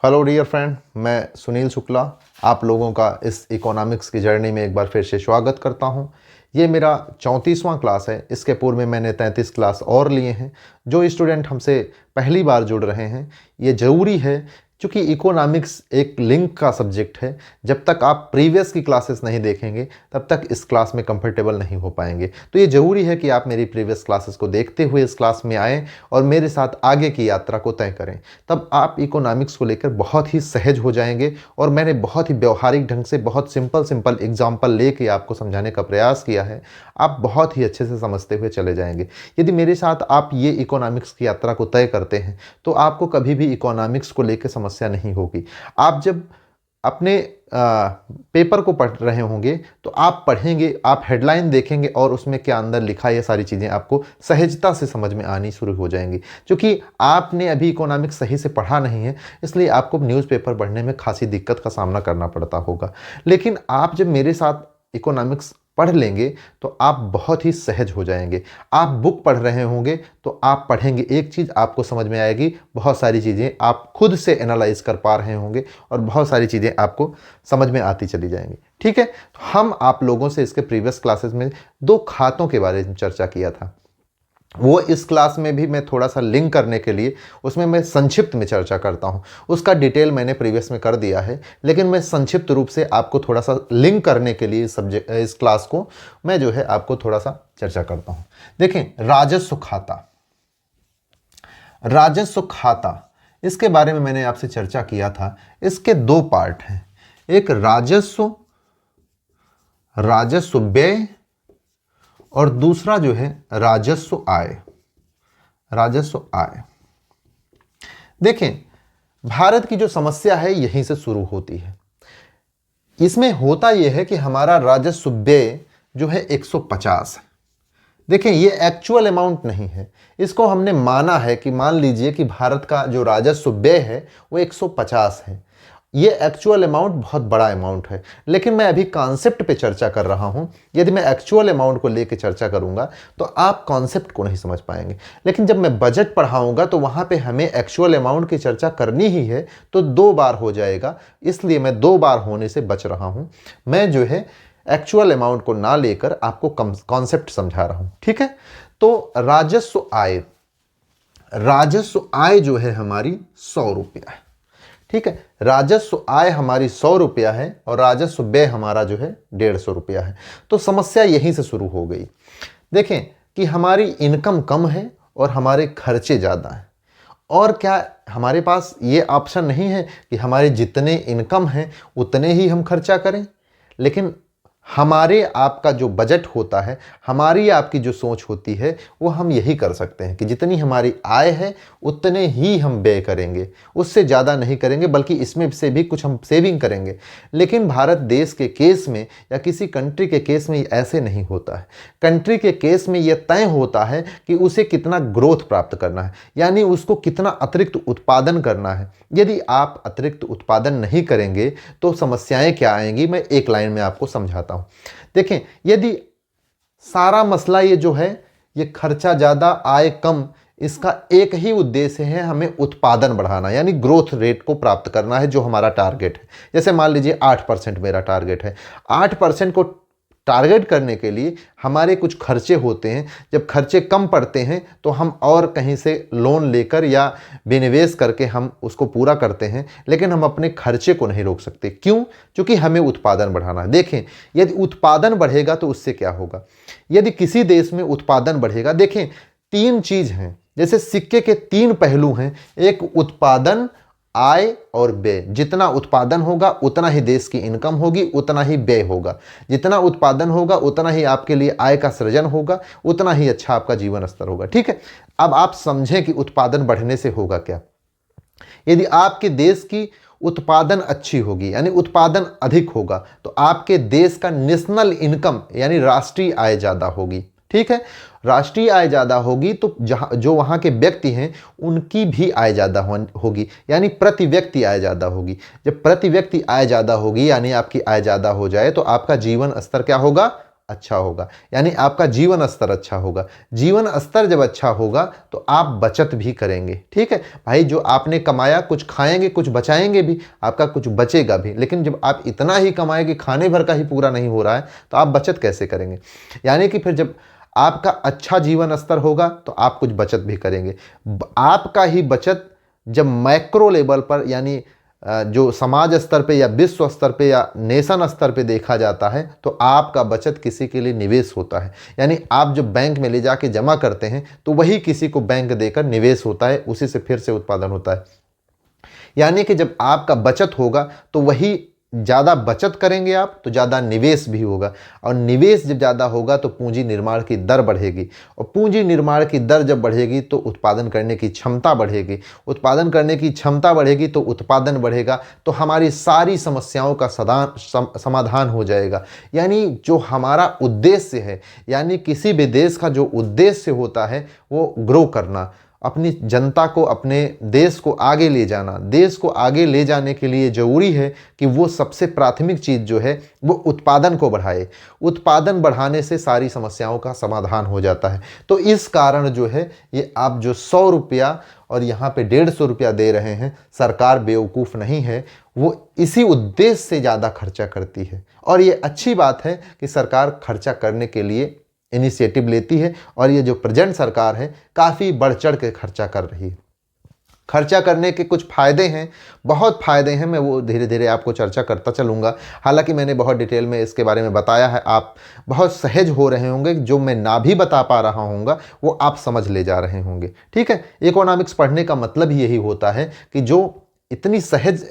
Hello dear friend, मैं सुनील शुक्ला आप लोगों का इस इकोनॉमिक्स की जर्नी में एक बार फिर से स्वागत करता हूं। ये मेरा 34वां क्लास है। इसके पूर्व में मैंने 33 क्लास और लिए हैं। जो स्टूडेंट हमसे पहली बार जुड़ रहे हैं, ये ज़रूरी है क्योंकि इकोनॉमिक्स एक लिंक का सब्जेक्ट है। जब तक आप प्रीवियस की क्लासेस नहीं देखेंगे तब तक इस क्लास में कंफर्टेबल नहीं हो पाएंगे। तो ये ज़रूरी है कि आप मेरी प्रीवियस क्लासेस को देखते हुए इस क्लास में आएँ और मेरे साथ आगे की यात्रा को तय करें। तब आप इकोनॉमिक्स को लेकर बहुत ही सहज हो जाएंगे। और मैंने बहुत ही व्यवहारिक ढंग से बहुत सिंपल एग्जाम्पल लेके आपको समझाने का प्रयास किया है। आप बहुत ही अच्छे से समझते हुए चले जाएंगे। यदि मेरे साथ आप ये इकोनॉमिक्स की यात्रा को तय करते हैं तो आपको कभी भी इकोनॉमिक्स को लेकर समस्या नहीं होगी। आप जब अपने पेपर को पढ़ रहे होंगे तो आप पढ़ेंगे, आप हेडलाइन देखेंगे और उसमें क्या अंदर लिखा है, ये सारी चीज़ें आपको सहजता से समझ में आनी शुरू हो जाएंगी। क्योंकि आपने अभी इकोनॉमिक्स सही से पढ़ा नहीं है, इसलिए आपको न्यूज़पेपर पढ़ने में खासी दिक्कत का सामना करना पड़ता होगा। लेकिन आप जब मेरे साथ इकोनॉमिक्स पढ़ लेंगे तो आप बहुत ही सहज हो जाएंगे। आप बुक पढ़ रहे होंगे तो आप पढ़ेंगे, एक चीज़ आपको समझ में आएगी, बहुत सारी चीज़ें आप खुद से एनालाइज कर पा रहे होंगे और बहुत सारी चीज़ें आपको समझ में आती चली जाएंगी। ठीक है, तो हम आप लोगों से इसके प्रीवियस क्लासेस में 2 खातों के बारे में चर्चा किया था। वो इस क्लास में भी मैं थोड़ा सा लिंक करने के लिए उसमें मैं संक्षिप्त में चर्चा करता हूँ। उसका डिटेल मैंने प्रीवियस में कर दिया है, लेकिन मैं संक्षिप्त रूप से आपको थोड़ा सा लिंक करने के लिए इस क्लास को मैं जो है आपको थोड़ा सा चर्चा करता हूँ। देखें, राजस्व खाता, राजस्व खाता इसके बारे में मैंने आपसे चर्चा किया था। इसके 2 पार्ट हैं, एक राजस्व व्यय और दूसरा जो है राजस्व आय। राजस्व आय, देखें, भारत की जो समस्या है यहीं से शुरू होती है। इसमें होता यह है कि हमारा राजस्व व्यय जो है 150 है। देखें, ये एक्चुअल अमाउंट नहीं है, इसको हमने माना है कि मान लीजिए कि भारत का जो राजस्व व्यय है वो 150 है। ये एक्चुअल अमाउंट बहुत बड़ा अमाउंट है, लेकिन मैं अभी कॉन्सेप्ट पे चर्चा कर रहा हूं। यदि मैं एक्चुअल अमाउंट को लेकर चर्चा करूंगा तो आप कॉन्सेप्ट को नहीं समझ पाएंगे। लेकिन जब मैं बजट पढ़ाऊंगा तो वहां पे हमें एक्चुअल अमाउंट की चर्चा करनी ही है, तो 2 बार हो जाएगा, इसलिए मैं 2 बार होने से बच रहा हूं। मैं जो है एक्चुअल अमाउंट को ना लेकर आपको कॉन्सेप्ट समझा रहा हूं। ठीक है, तो राजस्व आय, राजस्व आय जो है हमारी 100 रुपया है। ठीक है, राजस्व आय हमारी 100 रुपया है और राजस्व व्यय हमारा जो है 150 रुपया है। तो समस्या यहीं से शुरू हो गई। देखें कि हमारी इनकम कम है और हमारे खर्चे ज़्यादा हैं। और क्या हमारे पास ये ऑप्शन नहीं है कि हमारे जितने इनकम हैं उतने ही हम खर्चा करें? लेकिन हमारे आपका जो बजट होता है, हमारी आपकी जो सोच होती है, वो हम यही कर सकते हैं कि जितनी हमारी आय है उतने ही हम व्यय करेंगे, उससे ज़्यादा नहीं करेंगे, बल्कि इसमें से भी कुछ हम सेविंग करेंगे। लेकिन भारत देश के केस में या किसी कंट्री के केस में ऐसे नहीं होता है। कंट्री के केस में यह तय होता है कि उसे कितना ग्रोथ प्राप्त करना है, यानी उसको कितना अतिरिक्त उत्पादन करना है। यदि आप अतिरिक्त उत्पादन नहीं करेंगे तो समस्याएं क्या आएंगी, मैं एक लाइन में आपको समझाता हूं। देखें, यदि सारा मसला ये जो है, ये खर्चा ज्यादा आय कम, इसका एक ही उद्देश्य है, हमें उत्पादन बढ़ाना, यानी ग्रोथ रेट को प्राप्त करना है, जो हमारा टारगेट है। जैसे मान लीजिए 8% मेरा टारगेट है। 8% को टारगेट करने के लिए हमारे कुछ खर्चे होते हैं। जब खर्चे कम पड़ते हैं तो हम और कहीं से लोन लेकर या विनिवेश करके हम उसको पूरा करते हैं, लेकिन हम अपने खर्चे को नहीं रोक सकते। क्यों? क्योंकि हमें उत्पादन बढ़ाना है। देखें, यदि उत्पादन बढ़ेगा तो उससे क्या होगा, यदि किसी देश में उत्पादन बढ़ेगा, देखें 3 चीज़ हैं, जैसे सिक्के के 3 पहलू हैं, एक उत्पादन, आय और व्यय। जितना उत्पादन होगा उतना ही देश की इनकम होगी, उतना ही व्यय होगा। जितना उत्पादन होगा उतना ही आपके लिए आय का सृजन होगा, उतना ही अच्छा आपका जीवन स्तर होगा। ठीक है, अब आप समझें कि उत्पादन बढ़ने से होगा क्या। यदि आपके देश की उत्पादन अच्छी होगी, यानी उत्पादन अधिक होगा, तो आपके देश का नेशनल इनकम यानी राष्ट्रीय आय ज़्यादा होगी। ठीक है, राष्ट्रीय आय ज़्यादा होगी तो जो वहाँ के व्यक्ति हैं उनकी भी आय ज़्यादा होगी, यानी प्रति व्यक्ति आय ज़्यादा होगी। जब प्रति व्यक्ति आय ज़्यादा होगी यानी आपकी आय ज़्यादा हो जाए तो आपका जीवन स्तर क्या होगा, अच्छा होगा, यानी आपका जीवन स्तर अच्छा होगा। जीवन स्तर जब अच्छा होगा तो आप बचत भी करेंगे। ठीक है भाई, जो आपने कमाया कुछ खाएंगे कुछ बचाएंगे भी, आपका कुछ बचेगा भी। लेकिन जब आप इतना ही कमाए कि खाने भर का ही पूरा नहीं हो रहा है तो आप बचत कैसे करेंगे? यानी कि फिर जब आपका अच्छा जीवन स्तर होगा तो आप कुछ बचत भी करेंगे। आपका ही बचत जब मैक्रो लेवल पर, यानी जो समाज स्तर पे या विश्व स्तर पे या नेशन स्तर पे देखा जाता है, तो आपका बचत किसी के लिए निवेश होता है। यानी आप जब बैंक में ले जाके जमा करते हैं तो वही किसी को बैंक देकर निवेश होता है, उसी से फिर से उत्पादन होता है। यानी कि जब आपका बचत होगा तो वही ज़्यादा बचत करेंगे आप तो ज़्यादा निवेश भी होगा, और निवेश जब ज़्यादा होगा तो पूंजी निर्माण की दर बढ़ेगी, और पूंजी निर्माण की दर जब बढ़ेगी तो उत्पादन करने की क्षमता बढ़ेगी, उत्पादन करने की क्षमता बढ़ेगी तो उत्पादन बढ़ेगा, तो हमारी सारी समस्याओं का समाधान हो जाएगा। यानी जो हमारा उद्देश्य है, यानी किसी भी देश का जो उद्देश्य होता है वो ग्रो करना, अपनी जनता को, अपने देश को आगे ले जाना। देश को आगे ले जाने के लिए ज़रूरी है कि वो सबसे प्राथमिक चीज़ जो है वो उत्पादन को बढ़ाए। उत्पादन बढ़ाने से सारी समस्याओं का समाधान हो जाता है। तो इस कारण जो है ये आप जो 100 रुपया और यहाँ पे 150 रुपया दे रहे हैं, सरकार बेवकूफ़ नहीं है, वो इसी उद्देश्य से ज़्यादा खर्चा करती है। और ये अच्छी बात है कि सरकार खर्चा करने के लिए इनिशिएटिव लेती है, और ये जो प्रेजेंट सरकार है काफ़ी बढ़ चढ़ के खर्चा कर रही है। खर्चा करने के कुछ फ़ायदे हैं, बहुत फ़ायदे हैं, मैं वो धीरे धीरे आपको चर्चा करता चलूँगा। हालांकि मैंने बहुत डिटेल में इसके बारे में बताया है, आप बहुत सहज हो रहे होंगे, जो मैं ना भी बता पा रहा हूँगा वो आप समझ ले जा रहे होंगे। ठीक है, इकोनॉमिक्स पढ़ने का मतलब ही यही होता है कि जो इतनी सहज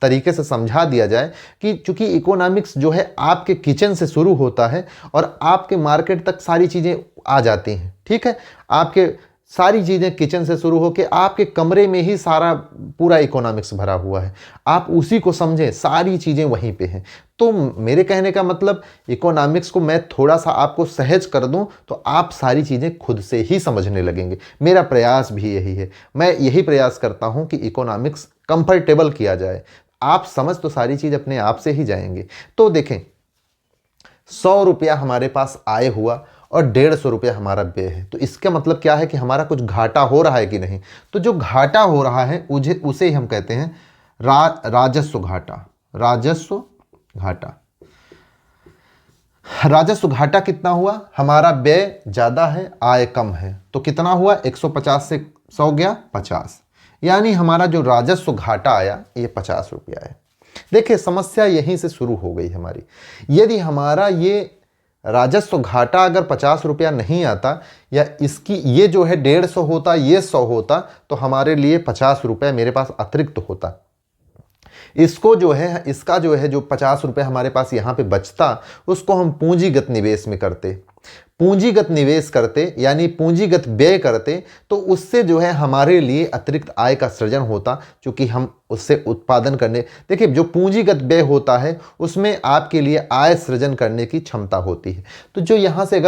तरीके से समझा दिया जाए कि चूंकि इकोनॉमिक्स जो है आपके किचन से शुरू होता है और आपके मार्केट तक सारी चीज़ें आ जाती हैं। ठीक है, आपके सारी चीज़ें किचन से शुरू होकर आपके कमरे में ही सारा पूरा इकोनॉमिक्स भरा हुआ है, आप उसी को समझें, सारी चीज़ें वहीं पे हैं। तो मेरे कहने का मतलब इकोनॉमिक्स को मैं थोड़ा सा आपको सहज कर दूं तो आप सारी चीज़ें खुद से ही समझने लगेंगे। मेरा प्रयास भी यही है, मैं यही प्रयास करता हूं कि इकोनॉमिक्स कंफर्टेबल किया जाए। आप समझ तो सारी चीज़ अपने आप से ही जाएंगे। तो देखें, 100 रुपया हमारे पास आय हुआ और 150 रुपया हमारा व्यय है, तो इसका मतलब क्या है कि हमारा कुछ घाटा हो रहा है कि नहीं? तो जो घाटा हो रहा है उसे हम कहते हैं राजस्व घाटा। राजस्व घाटा, राजस्व घाटा कितना हुआ? हमारा व्यय ज़्यादा है, आय कम है, तो कितना हुआ? 150 से 100 गया 50, यानी हमारा जो राजस्व घाटा आया ये 50 रुपया है। देखिए, समस्या यहीं से शुरू हो गई हमारी। यदि हमारा ये राजस्व घाटा अगर 50 रुपया नहीं आता, या इसकी ये जो है 150 होता, ये 100 होता, तो हमारे लिए 50 रुपया मेरे पास अतिरिक्त होता। इसको जो है, इसका जो है जो 50 रुपये हमारे पास यहाँ पे बचता, उसको हम पूंजीगत निवेश में करते। पूंजीगत निवेश करते यानी पूंजीगत व्यय करते, तो उससे जो है हमारे लिए अतिरिक्त आय का सृजन होता, क्योंकि हम उससे उत्पादन करने, देखिए जो पूंजीगत व्यय होता है उसमें आपके लिए आय सृजन करने की क्षमता होती है। तो जो यहाँ से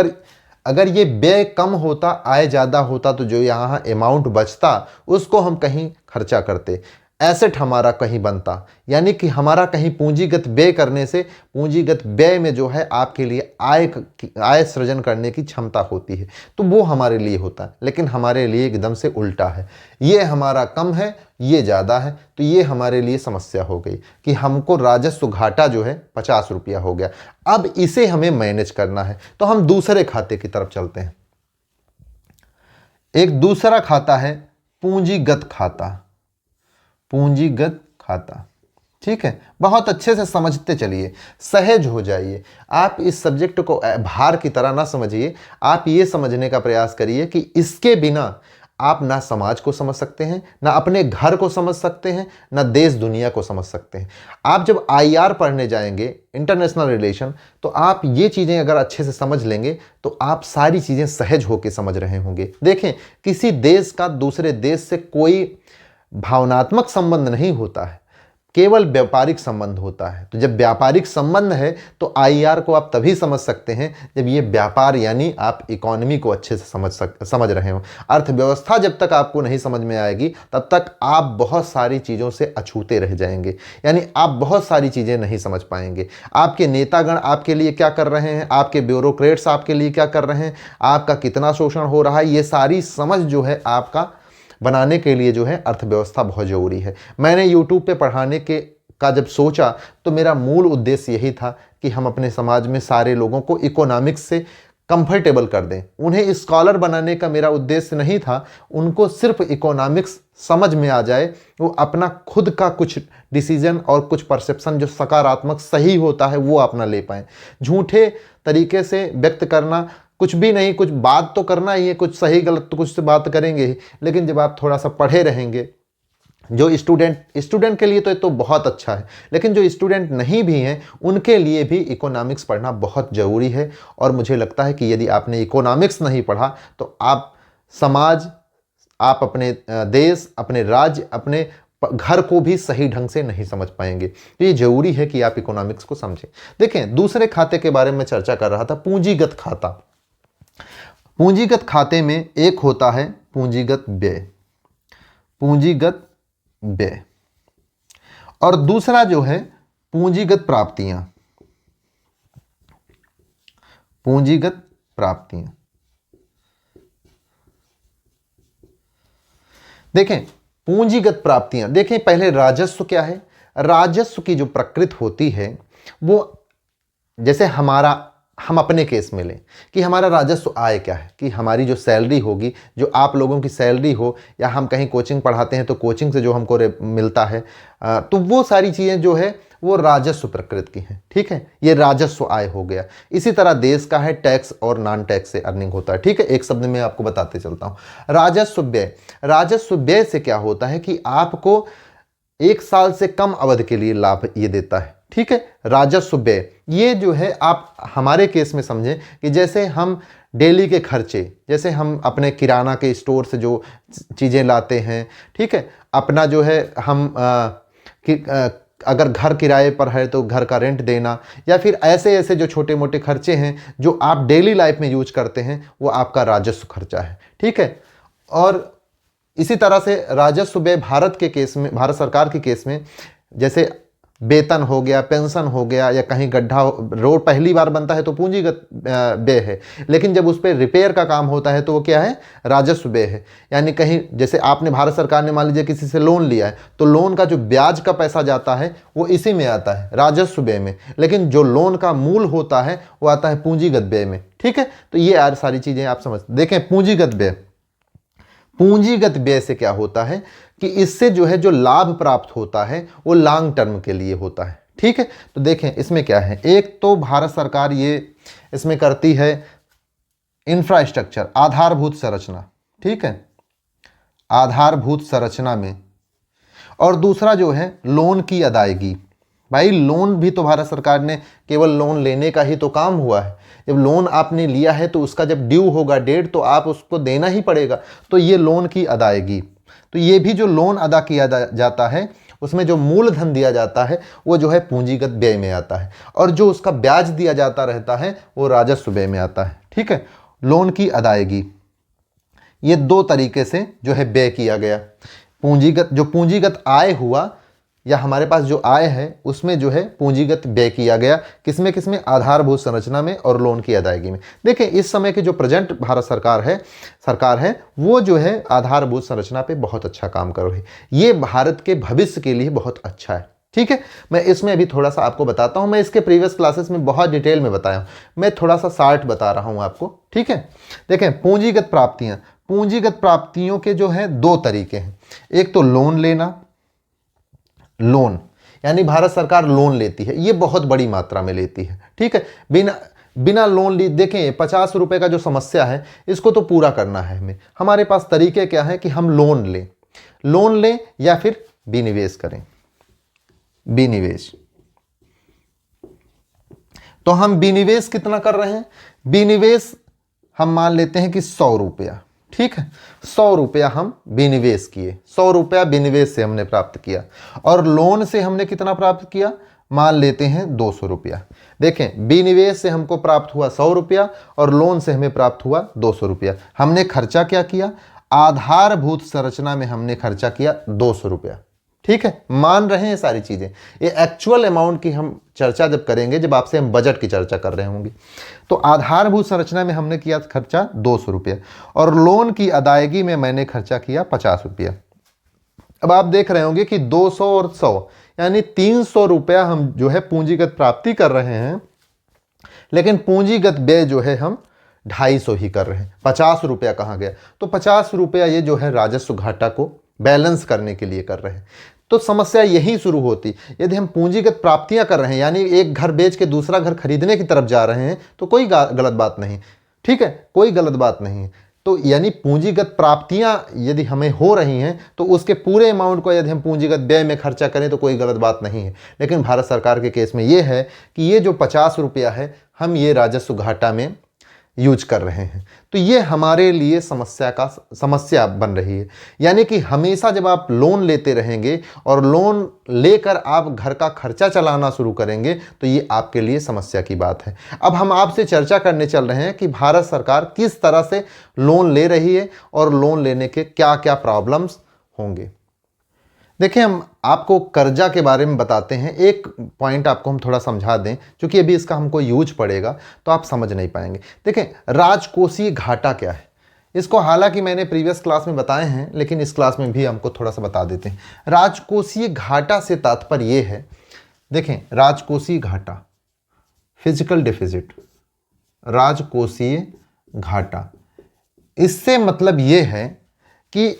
अगर ये व्यय कम होता, आय ज़्यादा होता, तो जो यहाँ अमाउंट बचता उसको हम कहीं खर्चा करते, एसेट हमारा कहीं बनता। यानी कि हमारा कहीं पूंजीगत व्यय करने से, पूंजीगत व्यय में जो है आपके लिए आय सृजन करने की क्षमता होती है, तो वो हमारे लिए होता है। लेकिन हमारे लिए एकदम से उल्टा है, ये हमारा कम है, ये ज़्यादा है, तो ये हमारे लिए समस्या हो गई कि हमको राजस्व घाटा जो है 50 रुपया हो गया। अब इसे हमें मैनेज करना है, तो हम दूसरे खाते की तरफ चलते हैं। एक दूसरा खाता है पूंजीगत खाता। पूंजीगत खाता, ठीक है, बहुत अच्छे से समझते चलिए, सहज हो जाइए। आप इस सब्जेक्ट को भार की तरह ना समझिए, आप ये समझने का प्रयास करिए कि इसके बिना आप ना समाज को समझ सकते हैं, ना अपने घर को समझ सकते हैं, ना देश दुनिया को समझ सकते हैं। आप जब आईआर पढ़ने जाएंगे, इंटरनेशनल रिलेशन, तो आप ये चीज़ें अगर अच्छे से समझ लेंगे तो आप सारी चीज़ें सहज होकर समझ रहे होंगे। देखें, किसी देश का दूसरे देश से कोई भावनात्मक संबंध नहीं होता है, केवल व्यापारिक संबंध होता है। तो जब व्यापारिक संबंध है तो आईआर को आप तभी समझ सकते हैं जब ये व्यापार यानी आप इकोनॉमी को अच्छे से समझ रहे हो। अर्थव्यवस्था जब तक आपको नहीं समझ में आएगी तब तक आप बहुत सारी चीज़ों से अछूते रह जाएंगे, यानी आप बहुत सारी चीज़ें नहीं समझ पाएंगे। आपके नेतागण आपके लिए क्या कर रहे हैं, आपके ब्यूरोक्रेट्स आपके लिए क्या कर रहे हैं, आपका कितना शोषण हो रहा है, ये सारी समझ जो है आपका बनाने के लिए जो है अर्थव्यवस्था बहुत ज़रूरी है। मैंने यूट्यूब पे पढ़ाने का जब सोचा तो मेरा मूल उद्देश्य यही था कि हम अपने समाज में सारे लोगों को इकोनॉमिक्स से कंफर्टेबल कर दें। उन्हें स्कॉलर बनाने का मेरा उद्देश्य नहीं था, उनको सिर्फ इकोनॉमिक्स समझ में आ जाए, वो अपना खुद का कुछ डिसीजन और कुछ परसेप्शन जो सकारात्मक सही होता है वो अपना ले पाएँ। झूठे तरीके से व्यक्त करना कुछ भी नहीं, कुछ बात तो करना ही है, कुछ सही गलत तो कुछ से बात करेंगे ही, लेकिन जब आप थोड़ा सा पढ़े रहेंगे, जो स्टूडेंट के लिए तो ये तो बहुत अच्छा है, लेकिन जो स्टूडेंट नहीं भी हैं उनके लिए भी इकोनॉमिक्स पढ़ना बहुत ज़रूरी है। और मुझे लगता है कि यदि आपने इकोनॉमिक्स नहीं पढ़ा तो आप समाज, आप अपने देश, अपने राज्य, अपने घर को भी सही ढंग से नहीं समझ पाएंगे। तो ये जरूरी है कि आप इकोनॉमिक्स को समझें। देखें, दूसरे खाते के बारे में चर्चा कर रहा था, पूंजीगत खाता। पूंजीगत खाते में एक होता है पूंजीगत व्यय, पूंजीगत व्यय, और दूसरा जो है पूंजीगत प्राप्तियां, पूंजीगत प्राप्तियां। देखें पूंजीगत प्राप्तियां, देखें पहले राजस्व क्या है। राजस्व की जो प्रकृति होती है वो, जैसे हम अपने केस में लें कि हमारा राजस्व आय क्या है, कि हमारी जो सैलरी होगी, जो आप लोगों की सैलरी हो, या हम कहीं कोचिंग पढ़ाते हैं तो कोचिंग से जो हमको मिलता है, तो वो सारी चीज़ें जो है वो राजस्व प्रकृति की हैं। ठीक है, ये राजस्व आय हो गया। इसी तरह देश का है टैक्स और नॉन टैक्स से अर्निंग होता है। ठीक है, एक शब्द में आपको बताते चलता हूँ। राजस्व व्यय, राजस्व व्यय से क्या होता है कि आपको 1 साल से कम अवधि के लिए लाभ ये देता है। ठीक है, राजस्व व्यय ये जो है आप हमारे केस में समझें कि जैसे हम डेली के खर्चे, जैसे हम अपने किराना के स्टोर से जो चीज़ें लाते हैं, ठीक है, अपना जो है हम अगर घर किराए पर है तो घर का रेंट देना, या फिर ऐसे ऐसे जो छोटे मोटे खर्चे हैं जो आप डेली लाइफ में यूज करते हैं, वो आपका राजस्व खर्चा है। ठीक है, और इसी तरह से राजस्व व्यय भारत के केस में, भारत सरकार के केस में, जैसे वेतन हो गया, पेंशन हो गया, या कहीं गड्ढा रोड पहली बार बनता है तो पूंजीगत व्यय है, लेकिन जब उस पर रिपेयर का काम होता है तो वो क्या है, राजस्व व्यय है। यानी कहीं जैसे आपने, भारत सरकार ने मान लीजिए किसी से लोन लिया है तो लोन का जो ब्याज का पैसा जाता है वो इसी में आता है, राजस्व व्यय में, लेकिन जो लोन का मूल होता है वो आता है पूंजीगत व्यय में। ठीक है, तो ये यार सारी चीज़ें आप समझ। देखें पूंजीगत व्यय, पूंजीगत व्यय से क्या होता है कि इससे जो है जो लाभ प्राप्त होता है वो लॉन्ग टर्म के लिए होता है। ठीक है, तो देखें इसमें क्या है, एक तो भारत सरकार ये इसमें करती है इंफ्रास्ट्रक्चर, आधारभूत संरचना। ठीक है, आधारभूत संरचना में, और दूसरा जो है लोन की अदायगी। भाई लोन भी तो भारत सरकार ने, केवल लोन लेने का ही तो काम हुआ है। जब लोन आपने लिया है तो उसका जब ड्यू होगा डेट, तो आप उसको देना ही पड़ेगा। तो ये लोन की अदायगी, तो ये भी जो लोन अदा किया जाता है उसमें जो मूलधन दिया जाता है वो जो है पूंजीगत व्यय में आता है, और जो उसका ब्याज दिया जाता रहता है वो राजस्व व्यय में आता है। ठीक है, लोन की अदायगी, ये 2 तरीके से जो है व्यय किया गया। पूंजीगत, जो पूंजीगत आय हुआ या हमारे पास जो आय है उसमें जो है पूंजीगत व्यय किया गया, किसमें किसमें, आधारभूत संरचना में और लोन की अदायगी में। देखिए इस समय की जो प्रेजेंट भारत सरकार है वो जो है आधारभूत संरचना पे बहुत अच्छा काम कर रही है। ये भारत के भविष्य के लिए बहुत अच्छा है। ठीक है, मैं इसमें अभी थोड़ा सा आपको बताता हूँ। मैं इसके प्रीवियस क्लासेस में बहुत डिटेल में बताया हूँ, मैं थोड़ा सा शार्ट बता रहा हूँ आपको। ठीक है, देखें पूंजीगत प्राप्तियाँ, पूंजीगत प्राप्तियों के जो है 2 तरीके हैं। एक तो लोन लेना, लोन यानी भारत सरकार लोन लेती है, ये बहुत बड़ी मात्रा में लेती है। ठीक है, बिना लोन ली, देखें 50 रुपए का जो समस्या है इसको तो पूरा करना है हमें। हमारे पास तरीके क्या है कि हम लोन लें या फिर विनिवेश करें। विनिवेश, तो हम विनिवेश कितना कर रहे हैं, विनिवेश हम मान लेते हैं कि 100 रुपया। ठीक है, 100 रुपया हम विनिवेश किए, 100 रुपया विनिवेश से हमने प्राप्त किया, और लोन से हमने कितना प्राप्त किया, मान लेते हैं 200 रुपया। देखें, विनिवेश से हमको प्राप्त हुआ 100 रुपया और लोन से हमें प्राप्त हुआ 200 रुपया। हमने खर्चा क्या किया, आधारभूत संरचना में हमने खर्चा किया 200 रुपया। ठीक है, मान रहे हैं सारी चीजें। ये एक्चुअल अमाउंट की हम चर्चा जब करेंगे, जब आपसे हम बजट की चर्चा कर रहे होंगे, तो आधारभूत संरचना में हमने किया खर्चा 200 रुपया और लोन की अदायगी में मैंने खर्चा किया 50 रुपया। अब आप देख रहे होंगे कि 200 और 100 यानी 300 रुपया हम जो है पूंजीगत प्राप्ति कर रहे हैं, लेकिन पूंजीगत व्यय जो है हम 250 ही कर रहे हैं। 50 रुपया कहाँ गया, तो 50 रुपया ये जो है राजस्व घाटा को बैलेंस करने के लिए कर रहे हैं। तो समस्या यही शुरू होती, यदि हम पूंजीगत प्राप्तियां कर रहे हैं, यानी एक घर बेच के दूसरा घर खरीदने की तरफ जा रहे हैं, तो कोई गलत बात नहीं। ठीक है, कोई गलत बात नहीं है। तो यानी पूंजीगत प्राप्तियां यदि हमें हो रही हैं, तो उसके पूरे अमाउंट को यदि हम पूंजीगत व्यय में खर्चा करें तो कोई गलत बात नहीं है। लेकिन भारत सरकार के केस में ये है कि ये जो 50 रुपया है, हम ये राजस्व घाटा में यूज कर रहे हैं। तो ये हमारे लिए समस्या बन रही है। यानी कि हमेशा जब आप लोन लेते रहेंगे और लोन लेकर आप घर का खर्चा चलाना शुरू करेंगे, तो ये आपके लिए समस्या की बात है। अब हम आपसे चर्चा करने चल रहे हैं कि भारत सरकार किस तरह से लोन ले रही है और लोन लेने के क्या क्या प्रॉब्लम्स होंगे। देखिए, हम आपको कर्जा के बारे में बताते हैं। एक पॉइंट आपको हम थोड़ा समझा दें, क्योंकि अभी इसका हमको यूज पड़ेगा तो आप समझ नहीं पाएंगे। देखें, राजकोषीय घाटा क्या है, इसको हालांकि मैंने प्रीवियस क्लास में बताए हैं, लेकिन इस क्लास में भी हमको थोड़ा सा बता देते हैं। राजकोषीय घाटा से तात्पर्य ये है, देखें, राजकोषीय घाटा, फिजिकल डिफिजिट, राजकोषीय घाटा, इससे मतलब ये है कि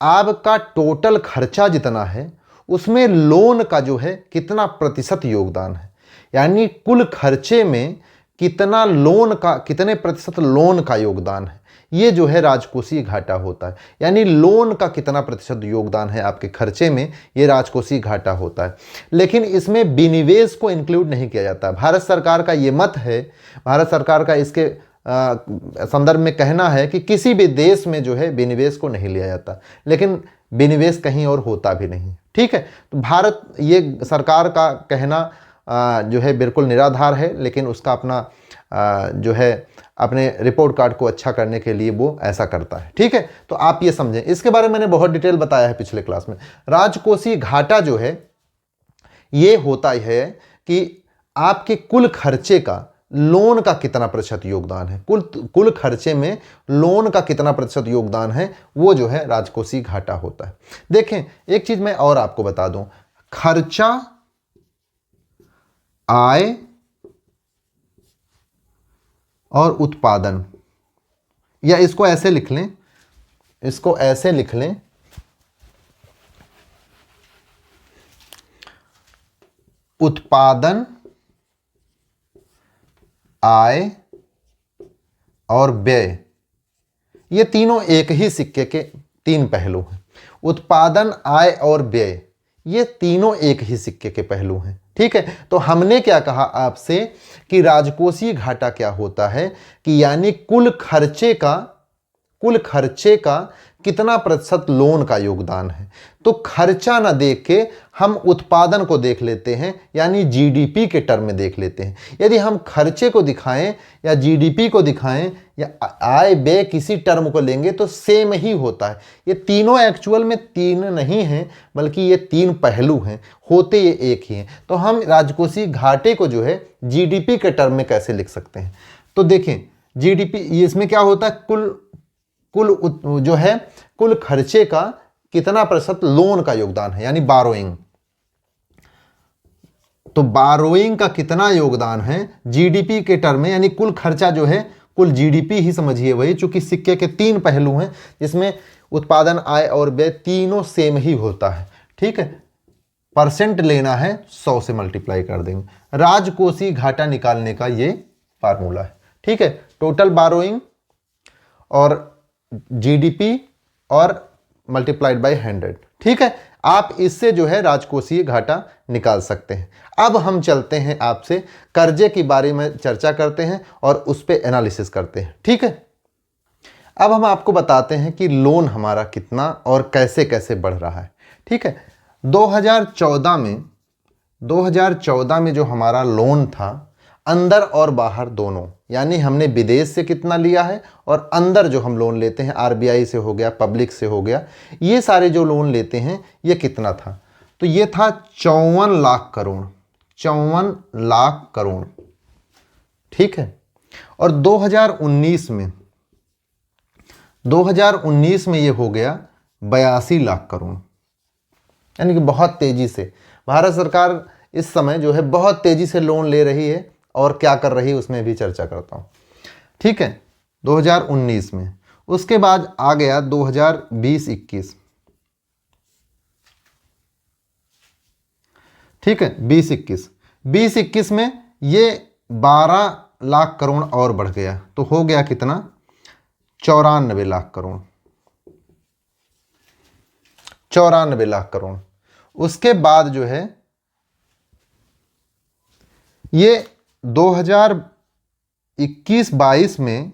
आपका टोटल खर्चा जितना है उसमें लोन का जो है कितना प्रतिशत योगदान है, यानी कुल खर्चे में कितने प्रतिशत लोन का योगदान है, ये जो है राजकोषीय घाटा होता है। यानी लोन का कितना प्रतिशत योगदान है आपके खर्चे में, ये राजकोषीय घाटा होता है। लेकिन इसमें विनिवेश को इंक्लूड नहीं किया जाता। भारत सरकार का ये मत है, भारत सरकार का इसके संदर्भ में कहना है कि किसी भी देश में जो है विनिवेश को नहीं लिया जाता, लेकिन विनिवेश कहीं और होता भी नहीं। ठीक है, तो भारत, ये सरकार का कहना जो है बिल्कुल निराधार है, लेकिन उसका अपना जो है अपने रिपोर्ट कार्ड को अच्छा करने के लिए वो ऐसा करता है। ठीक है, तो आप ये समझें, इसके बारे में मैंने बहुत डिटेल बताया है पिछले क्लास में। राजकोषीय घाटा जो है ये होता है कि आपके कुल खर्चे का लोन का कितना प्रतिशत योगदान है, कुल खर्चे में लोन का कितना प्रतिशत योगदान है, वो जो है राजकोषीय घाटा होता है। देखें, एक चीज मैं और आपको बता दूं, खर्चा, आय और उत्पादन, या इसको ऐसे लिख लें, उत्पादन, आय और व्यय, ये तीनों एक ही सिक्के के तीन पहलू हैं। उत्पादन, आय और व्यय, ये तीनों एक ही सिक्के के पहलू हैं। ठीक है, तो हमने क्या कहा आपसे कि राजकोषीय घाटा क्या होता है कि यानी कुल खर्चे का कितना प्रतिशत लोन का योगदान है। तो खर्चा ना देख के हम उत्पादन को देख लेते हैं, यानी जीडीपी के टर्म में देख लेते हैं। यदि हम खर्चे को दिखाएं या जीडीपी को दिखाएं या आय व्यय किसी टर्म को लेंगे तो सेम ही होता है। ये तीनों एक्चुअल में तीन नहीं हैं, बल्कि ये तीन पहलू हैं, होते ये एक ही हैं। तो हम राजकोषीय घाटे को जो है जीडीपी के टर्म में कैसे लिख सकते हैं, तो देखें, जीडीपी, इसमें क्या होता है, कुल खर्चे का कितना प्रतिशत लोन का योगदान है, यानी बारोइंग। तो बारोइंग का कितना योगदान है जीडीपी के टर्म में, यानी कुल खर्चा जो है, कुल जीडीपी ही समझिए वही, चूंकि सिक्के के तीन पहलू हैं जिसमें उत्पादन, आय और व्यय तीनों सेम ही होता है। ठीक है, परसेंट लेना है, 100 से मल्टीप्लाई कर देंगे। राजकोषीय घाटा निकालने का ये फार्मूला है। ठीक है, टोटल बारोइंग और जीडीपी और मल्टीप्लाइड बाय 100। ठीक है, आप इससे जो है राजकोषीय घाटा निकाल सकते हैं। अब हम चलते हैं, आपसे कर्जे के बारे में चर्चा करते हैं और उस पर एनालिसिस करते हैं। ठीक है, अब हम आपको बताते हैं कि लोन हमारा कितना और कैसे कैसे बढ़ रहा है। ठीक है, 2014 में जो हमारा लोन था, अंदर और बाहर दोनों, यानी हमने विदेश से कितना लिया है और अंदर जो हम लोन लेते हैं आरबीआई से हो गया, पब्लिक से हो गया, ये सारे जो लोन लेते हैं ये कितना था, तो ये था 54 लाख करोड़, 54 लाख करोड़। ठीक है, और 2019 में ये हो गया 82 लाख करोड़। यानी कि बहुत तेजी से भारत सरकार इस समय जो है बहुत तेजी से लोन ले रही है, और क्या कर रही है उसमें भी चर्चा करता हूं। ठीक है, 2019 में, उसके बाद आ गया 2020-21। ठीक है, 2021 में ये 12 लाख करोड़ और बढ़ गया, तो हो गया कितना, 94 लाख करोड़, 94 लाख करोड़। उसके बाद जो है ये 2021-22 में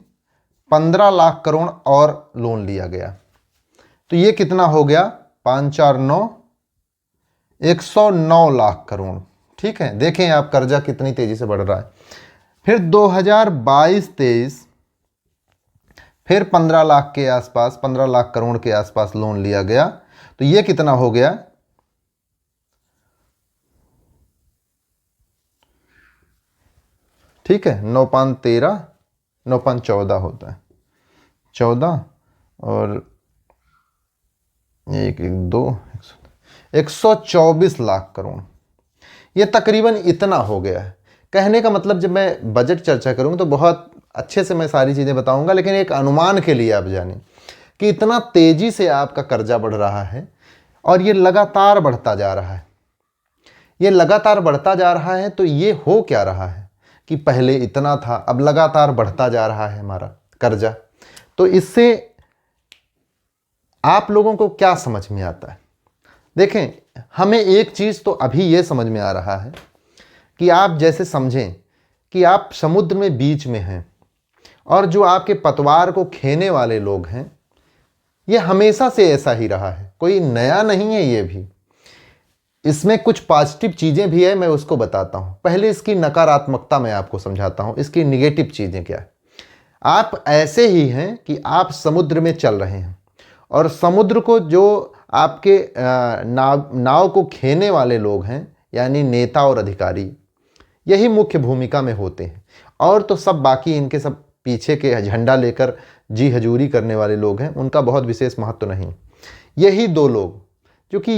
15 लाख करोड़ और लोन लिया गया, तो ये कितना हो गया, 549, 109 लाख करोड़। ठीक है, देखें आप कर्जा कितनी तेजी से बढ़ रहा है। फिर 2022-23 फिर 15 लाख के आसपास, 15 लाख करोड़ के आसपास लोन लिया गया, तो ये कितना हो गया, ठीक है, 9-13, 9-14 होता है, 14 और 124 लाख करोड़। ये तकरीबन इतना हो गया है। कहने का मतलब, जब मैं बजट चर्चा करूँगा तो बहुत अच्छे से मैं सारी चीज़ें बताऊंगा, लेकिन एक अनुमान के लिए आप जानें कि इतना तेज़ी से आपका कर्जा बढ़ रहा है और ये लगातार बढ़ता जा रहा है। ये लगातार बढ़ता जा रहा है, तो ये हो क्या रहा है कि पहले इतना था, अब लगातार बढ़ता जा रहा है हमारा कर्जा। तो इससे आप लोगों को क्या समझ में आता है? देखें, हमें एक चीज़ तो अभी ये समझ में आ रहा है कि आप जैसे समझें कि आप समुद्र में बीच में हैं, और जो आपके पतवार को खेने वाले लोग हैं, ये हमेशा से ऐसा ही रहा है, कोई नया नहीं है। ये भी, इसमें कुछ पॉजिटिव चीज़ें भी है, मैं उसको बताता हूँ। पहले इसकी नकारात्मकता मैं आपको समझाता हूँ, इसकी निगेटिव चीज़ें क्या है। आप ऐसे ही हैं कि आप समुद्र में चल रहे हैं, और समुद्र को जो आपके नाव को खेने वाले लोग हैं, यानी नेता और अधिकारी, यही मुख्य भूमिका में होते हैं, और तो सब बाकी इनके सब पीछे के झंडा लेकर जी हजूरी करने वाले लोग हैं, उनका बहुत विशेष महत्व नहीं। यही दो लोग, क्योंकि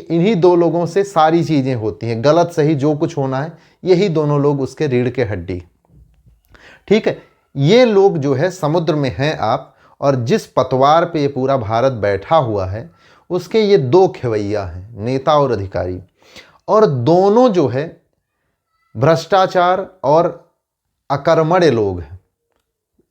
इन्हीं दो लोगों से सारी चीज़ें होती हैं, गलत सही जो कुछ होना है, यही दोनों लोग उसके रीढ़ के हड्डी। ठीक है, ये लोग जो है समुद्र में हैं आप, और जिस पतवार पे ये पूरा भारत बैठा हुआ है, उसके ये दो खेवैया हैं, नेता और अधिकारी, और दोनों जो है भ्रष्टाचार और अकर्मण्य लोग हैं।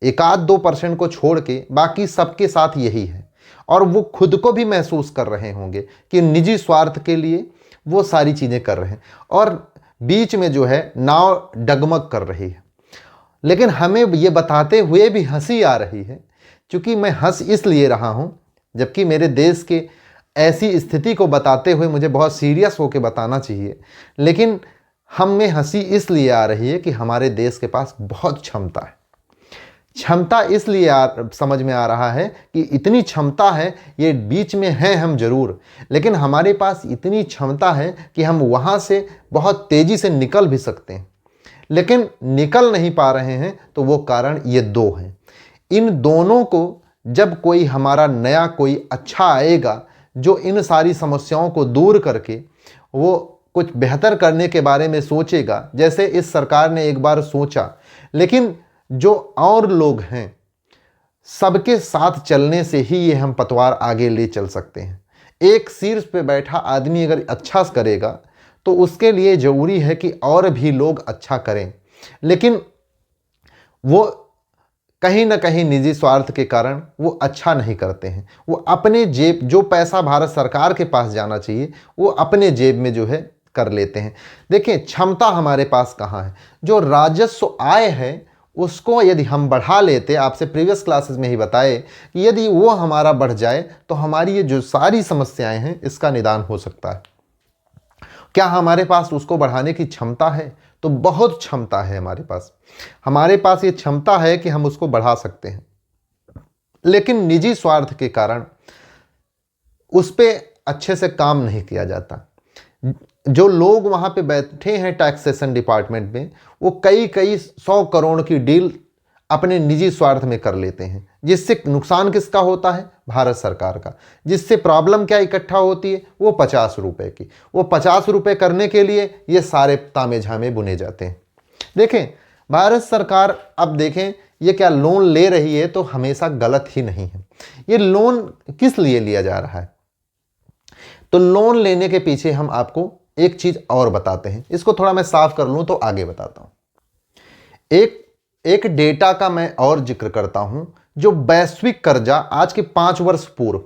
1-2% को छोड़ के बाकी सबके साथ यही है, और वो खुद को भी महसूस कर रहे होंगे कि निजी स्वार्थ के लिए वो सारी चीज़ें कर रहे हैं, और बीच में जो है नाव डगमग कर रही है। लेकिन हमें ये बताते हुए भी हंसी आ रही है, क्योंकि मैं हंस इसलिए रहा हूँ, जबकि मेरे देश के ऐसी स्थिति को बताते हुए मुझे बहुत सीरियस होकर बताना चाहिए, लेकिन हम में हंसी इसलिए आ रही है कि हमारे देश के पास बहुत क्षमता है। क्षमता इसलिए समझ में आ रहा है कि इतनी क्षमता है, ये बीच में हैं हम जरूर, लेकिन हमारे पास इतनी क्षमता है कि हम वहाँ से बहुत तेज़ी से निकल भी सकते हैं, लेकिन निकल नहीं पा रहे हैं। तो वो कारण ये दो हैं। इन दोनों को जब कोई हमारा नया कोई अच्छा आएगा, जो इन सारी समस्याओं को दूर करके वो कुछ बेहतर करने के बारे में सोचेगा, जैसे इस सरकार ने एक बार सोचा, लेकिन जो और लोग हैं, सबके साथ चलने से ही ये हम पतवार आगे ले चल सकते हैं। एक शीर्ष पे बैठा आदमी अगर अच्छा करेगा, तो उसके लिए ज़रूरी है कि और भी लोग अच्छा करें, लेकिन वो कहीं ना कहीं निजी स्वार्थ के कारण वो अच्छा नहीं करते हैं। वो अपने जेब, जो पैसा भारत सरकार के पास जाना चाहिए, वो अपने जेब में जो है कर लेते हैं। देखिए, क्षमता हमारे पास कहाँ है? जो राजस्व आय है, उसको यदि हम बढ़ा लेते, आपसे प्रीवियस क्लासेस में ही बताए कि यदि वो हमारा बढ़ जाए तो हमारी ये जो सारी समस्याएं हैं इसका निदान हो सकता है। क्या हमारे पास उसको बढ़ाने की क्षमता है? तो बहुत क्षमता है हमारे पास ये क्षमता है कि हम उसको बढ़ा सकते हैं, लेकिन निजी स्वार्थ के कारण उस पर अच्छे से काम नहीं किया जाता। जो लोग वहां पे बैठे हैं टैक्सेशन डिपार्टमेंट में, वो कई 100 करोड़ की डील अपने निजी स्वार्थ में कर लेते हैं, जिससे नुकसान किसका होता है? भारत सरकार का। जिससे प्रॉब्लम क्या इकट्ठा होती है? वो 50 रुपए की। वो 50 रुपए करने के लिए ये सारे तामे झामे बुने जाते हैं। देखें, भारत सरकार अब देखें ये क्या लोन ले रही है तो हमेशा गलत ही नहीं है। ये लोन किस लिए लिया जा रहा है? तो लोन लेने के पीछे हम आपको एक चीज और बताते हैं। इसको थोड़ा मैं साफ कर लूं तो आगे बताता हूं। एक डेटा का मैं और जिक्र करता हूं। जो वैश्विक कर्जा, आज के 5 वर्ष पूर्व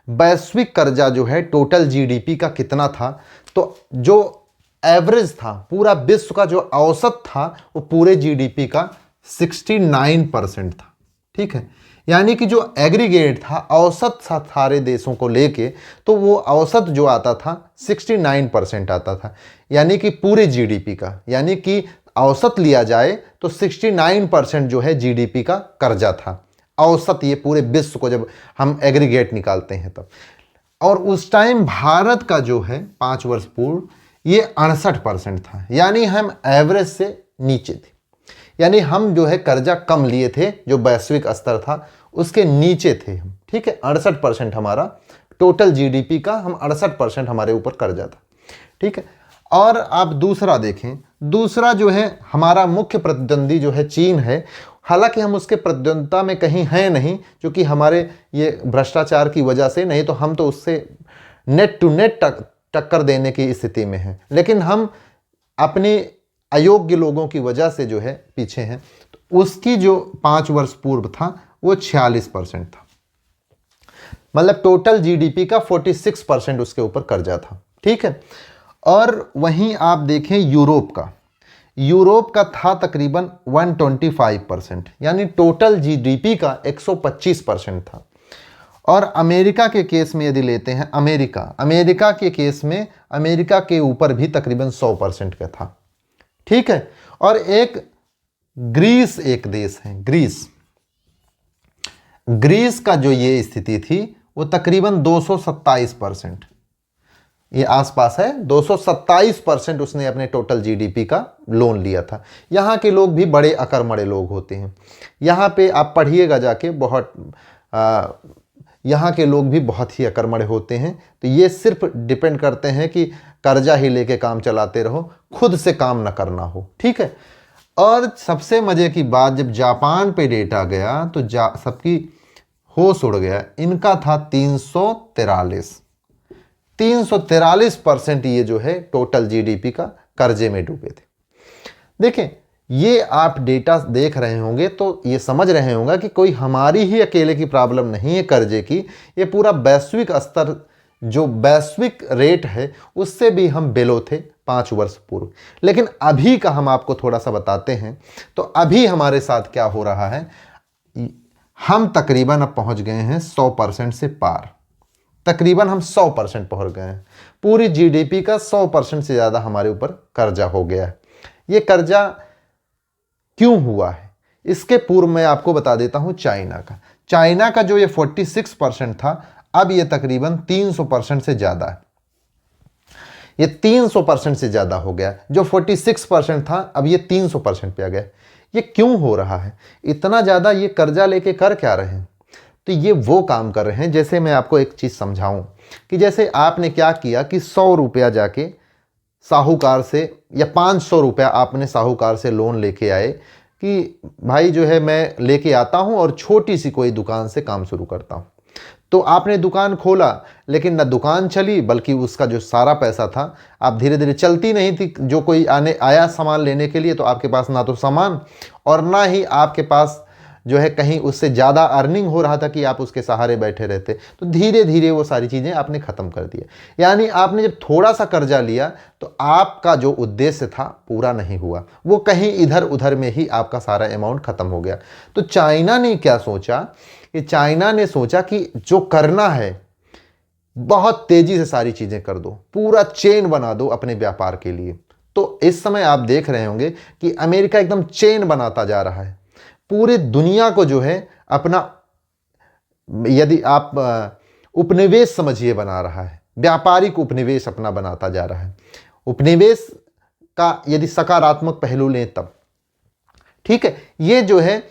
वैश्विक कर्जा जो है टोटल जीडीपी का कितना था, तो जो एवरेज था, पूरा विश्व का जो औसत था, वो पूरे जीडीपी का 69% था। ठीक है, यानी कि जो एग्रीगेट था औसत था सारे देशों को लेके, तो वो औसत जो आता था 69% आता था, यानी कि पूरे जीडीपी का। यानी कि औसत लिया जाए तो 69% जो है जीडीपी का कर्जा था, औसत, ये पूरे विश्व को जब हम एग्रीगेट निकालते हैं तब। और उस टाइम भारत का जो है 5 वर्ष पूर्व ये 68% था, यानी हम एवरेज से नीचे थे। यानी हम जो है कर्जा कम लिए थे, जो वैश्विक स्तर था उसके नीचे थे हम। ठीक है, 68% हमारा टोटल जीडीपी का, हम 68% हमारे ऊपर कर्जा था। ठीक है, और आप दूसरा देखें, दूसरा जो है हमारा मुख्य प्रतिद्वंदी जो है चीन है। हालांकि हम उसके प्रतिद्वंदता में कहीं हैं नहीं, क्योंकि हमारे ये भ्रष्टाचार की वजह से, नहीं तो हम तो उससे नेट टू नेट टक्कर देने की स्थिति में हैं, लेकिन हम अपने अयोग्य लोगों की वजह से जो है पीछे हैं। तो उसकी जो 5 वर्ष पूर्व था वो 46% था, मतलब टोटल जीडीपी का 46% उसके ऊपर कर्जा था। ठीक है, और वहीं आप देखें यूरोप का था तकरीबन 125%, यानी टोटल जीडीपी का 125% था। और अमेरिका के केस में यदि लेते हैं, अमेरिका के केस में अमेरिका के ऊपर भी तकरीबन 100% का था। ठीक है, और एक ग्रीस एक देश है, ग्रीस का जो ये स्थिति थी वो तकरीबन 227%, ये आसपास है, 227% उसने अपने टोटल जीडीपी का लोन लिया था। यहाँ के लोग भी बड़े अकर्मण्य लोग होते हैं, यहाँ पे आप पढ़िएगा जाके, यहाँ के लोग भी बहुत ही अकर्मण्य होते हैं। तो ये सिर्फ डिपेंड करते हैं कि कर्जा ही लेके काम चलाते रहो, खुद से काम ना करना हो। ठीक है, और सबसे मजे की बात, जब जापान पे डेटा गया तो सबकी होश उड़ गया। इनका था 343% ये जो है टोटल जीडीपी का कर्जे में डूबे थे। देखें, ये आप डेटा देख रहे होंगे तो ये समझ रहे होंगे कि कोई हमारी ही अकेले की प्रॉब्लम नहीं है कर्जे की, ये पूरा वैश्विक स्तर, जो वैश्विक रेट है उससे भी हम बेलो थे 5 वर्ष पूर्व। लेकिन अभी का हम आपको थोड़ा सा बताते हैं। तो अभी हमारे साथ क्या हो रहा है, हम तकरीबन अब पहुंच गए हैं 100% से पार, तकरीबन हम 100% पहुंच गए हैं। पूरी जीडीपी का 100% से ज़्यादा हमारे ऊपर कर्जा हो गया है। ये कर्जा क्यों हुआ है, इसके पूर्व मैं आपको बता देता हूं चाइना का जो ये 46% था, अब ये तकरीबन 300% से ज़्यादा है। ये 300% से ज़्यादा हो गया। जो 46% था अब ये 300% पे आ गया। ये क्यों हो रहा है? इतना ज़्यादा ये कर्जा लेके कर क्या रहे हैं? तो ये वो काम कर रहे हैं, जैसे मैं आपको एक चीज़ समझाऊं कि जैसे आपने क्या किया कि 100 रुपया जाके साहूकार से, या 500 रुपया आपने साहूकार से लोन लेके आए कि भाई जो है मैं लेके आता हूं और छोटी सी कोई दुकान से काम शुरू करता हूं। तो आपने दुकान खोला, लेकिन ना दुकान चली, बल्कि उसका जो सारा पैसा था, आप धीरे धीरे चलती नहीं थी। जो कोई आया सामान लेने के लिए, तो आपके पास ना तो सामान और ना ही आपके पास जो है कहीं उससे ज़्यादा अर्निंग हो रहा था कि आप उसके सहारे बैठे रहते, तो धीरे धीरे वो सारी चीज़ें आपने ख़त्म कर दिया। यानी आपने जब थोड़ा सा कर्जा लिया तो आपका जो उद्देश्य था पूरा नहीं हुआ, वो कहीं इधर उधर में ही आपका सारा अमाउंट ख़त्म हो गया। तो चाइना ने क्या सोचा कि चाइना ने सोचा कि जो करना है बहुत तेजी से सारी चीजें कर दो, पूरा चेन बना दो अपने व्यापार के लिए। तो इस समय आप देख रहे होंगे कि अमेरिका एकदम चेन बनाता जा रहा है, पूरे दुनिया को जो है अपना, यदि आप उपनिवेश समझिए, बना रहा है, व्यापारिक उपनिवेश अपना बनाता जा रहा है। उपनिवेश का यदि सकारात्मक पहलू लें तब, ठीक है, ये जो है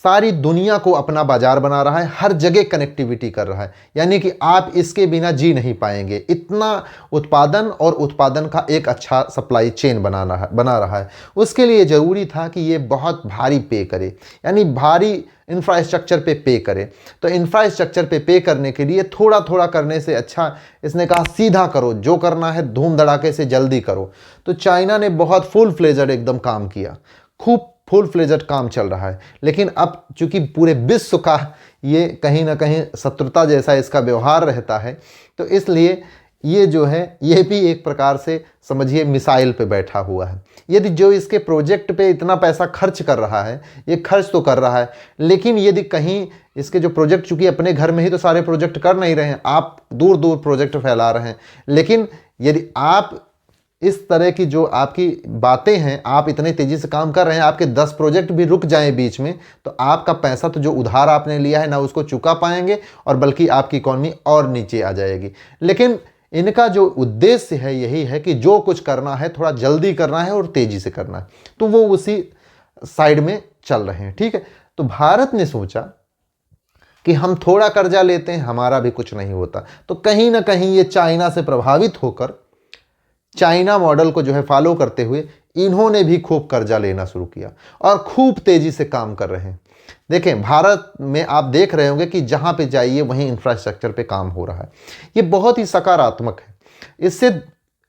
सारी दुनिया को अपना बाजार बना रहा है, हर जगह कनेक्टिविटी कर रहा है, यानी कि आप इसके बिना जी नहीं पाएंगे। इतना उत्पादन और उत्पादन का एक अच्छा सप्लाई चेन बना रहा है। उसके लिए ज़रूरी था कि ये बहुत भारी पे करे, यानी भारी इंफ्रास्ट्रक्चर पे करे। तो इंफ्रास्ट्रक्चर पे करने के लिए थोड़ा थोड़ा करने से अच्छा इसने कहा सीधा करो, जो करना है धूम धड़ाके से जल्दी करो। तो चाइना ने बहुत फुल फ्लेजड एकदम काम किया, खूब फुल फ्लेजड काम चल रहा है। लेकिन अब चूंकि पूरे विश्व का ये कहीं ना कहीं शत्रुता जैसा इसका व्यवहार रहता है, तो इसलिए ये जो है ये भी एक प्रकार से समझिए मिसाइल पे बैठा हुआ है। यदि जो इसके प्रोजेक्ट पे इतना पैसा खर्च कर रहा है, ये खर्च तो कर रहा है, लेकिन यदि कहीं इसके जो प्रोजेक्ट, चूंकि अपने घर में ही तो सारे प्रोजेक्ट कर नहीं रहे हैं, आप दूर दूर प्रोजेक्ट फैला रहे हैं, लेकिन यदि आप इस तरह की जो आपकी बातें हैं, आप इतने तेजी से काम कर रहे हैं, आपके 10 प्रोजेक्ट भी रुक जाएं बीच में, तो आपका पैसा तो जो उधार आपने लिया है ना उसको चुका पाएंगे, और बल्कि आपकी इकॉनमी और नीचे आ जाएगी। लेकिन इनका जो उद्देश्य है यही है कि जो कुछ करना है थोड़ा जल्दी करना है और तेजी से करना है, तो वो उसी साइड में चल रहे हैं। ठीक है, तो भारत ने सोचा कि हम थोड़ा कर्जा लेते हैं, हमारा भी कुछ नहीं होता, तो कहीं ना कहीं ये चाइना से प्रभावित होकर चाइना मॉडल को जो है फॉलो करते हुए इन्होंने भी खूब कर्जा लेना शुरू किया और खूब तेजी से काम कर रहे हैं। देखें, भारत में आप देख रहे होंगे कि जहां पे जाइए वहीं इंफ्रास्ट्रक्चर पे काम हो रहा है। ये बहुत ही सकारात्मक है। इससे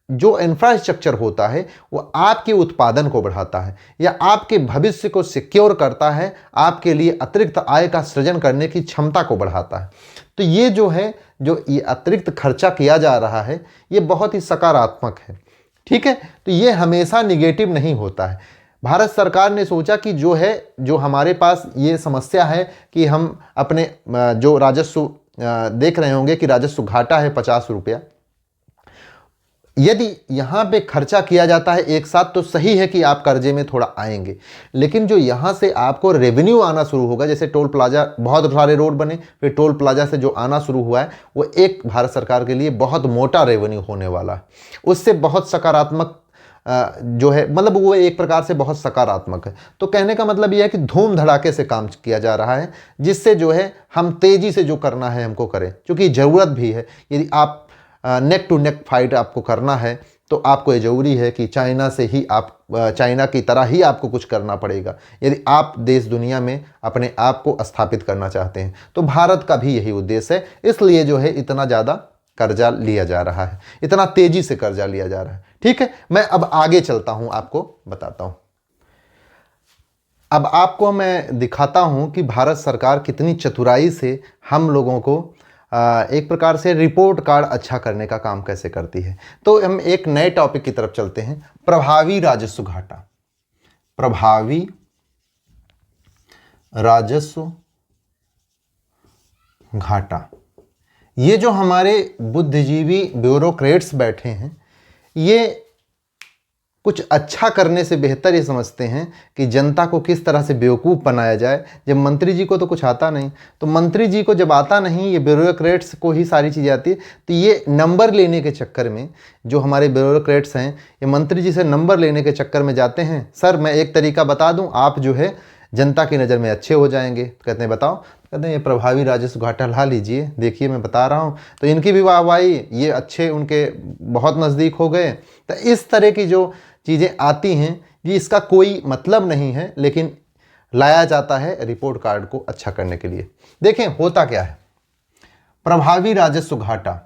जो इंफ्रास्ट्रक्चर होता है वो आपके उत्पादन को बढ़ाता है या आपके भविष्य को सिक्योर करता है, आपके लिए अतिरिक्त आय का सृजन करने की क्षमता को बढ़ाता है। तो ये जो है, जो ये अतिरिक्त खर्चा किया जा रहा है, ये बहुत ही सकारात्मक है। ठीक है, तो ये हमेशा निगेटिव नहीं होता है। भारत सरकार ने सोचा कि जो है, जो हमारे पास ये समस्या है कि हम अपने जो राजस्व देख रहे होंगे कि राजस्व घाटा है 50 रुपया, यदि यहाँ पे खर्चा किया जाता है एक साथ तो सही है कि आप कर्जे में थोड़ा आएंगे, लेकिन जो यहाँ से आपको रेवेन्यू आना शुरू होगा, जैसे टोल प्लाजा, बहुत सारे रोड बने, फिर टोल प्लाजा से जो आना शुरू हुआ है वो एक भारत सरकार के लिए बहुत मोटा रेवेन्यू होने वाला है। उससे बहुत सकारात्मक जो है, मतलब वो एक प्रकार से बहुत सकारात्मक है। तो कहने का मतलब यह है कि धूम धड़ाके से काम किया जा रहा है, जिससे जो है हम तेजी से जो करना है हमको करें, क्योंकि ज़रूरत भी है। यदि आप नेक टू नेक फाइट आपको करना है तो आपको ये जरूरी है कि चाइना से ही आप, चाइना की तरह ही आपको कुछ करना पड़ेगा यदि आप देश दुनिया में अपने आप को स्थापित करना चाहते हैं। तो भारत का भी यही उद्देश्य है, इसलिए जो है इतना ज़्यादा कर्जा लिया जा रहा है, इतना तेजी से कर्जा लिया जा रहा है। ठीक है, मैं अब आगे चलता हूं, आपको बताता हूं। अब आपको मैं दिखाता हूं कि भारत सरकार कितनी चतुराई से हम लोगों को एक प्रकार से रिपोर्ट कार्ड अच्छा करने का काम कैसे करती है। तो हम एक नए टॉपिक की तरफ चलते हैं, प्रभावी राजस्व घाटा। प्रभावी राजस्व घाटा, ये जो हमारे बुद्धिजीवी ब्यूरोक्रेट्स बैठे हैं, ये कुछ अच्छा करने से बेहतर ये समझते हैं कि जनता को किस तरह से बेवकूफ़ बनाया जाए। जब मंत्री जी को तो कुछ आता नहीं, तो मंत्री जी को जब आता नहीं, ये ब्यूरोक्रेट्स को ही सारी चीज़ें आती है, तो ये नंबर लेने के चक्कर में, जो हमारे ब्यूरोक्रेट्स हैं, ये मंत्री जी से नंबर लेने के चक्कर में जाते हैं। सर मैं एक तरीका बता दूं, आप जो है जनता की नज़र में अच्छे हो जाएंगे। तो कहते हैं बताओ, कहते हैं ये प्रभावी राजस्व घाटा ला लीजिए, देखिए मैं बता रहा हूँ। तो इनकी भी वाहवाही, ये अच्छे उनके बहुत नज़दीक हो गए। तो इस तरह की जो चीज़ें आती हैं, ये इसका कोई मतलब नहीं है, लेकिन लाया जाता है रिपोर्ट कार्ड को अच्छा करने के लिए। देखें होता क्या है प्रभावी राजस्व घाटा,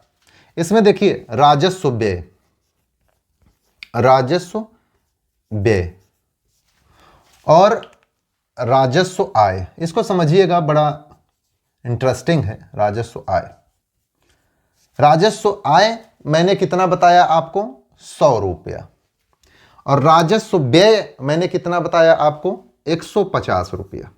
इसमें देखिए राजस्व व्यय, राजस्व व्यय और राजस्व आय, इसको समझिएगा, बड़ा इंटरेस्टिंग है। राजस्व आय, राजस्व आय मैंने कितना बताया आपको, 100 रुपया, और राजस्व व्यय मैंने कितना बताया आपको, 150 रुपया।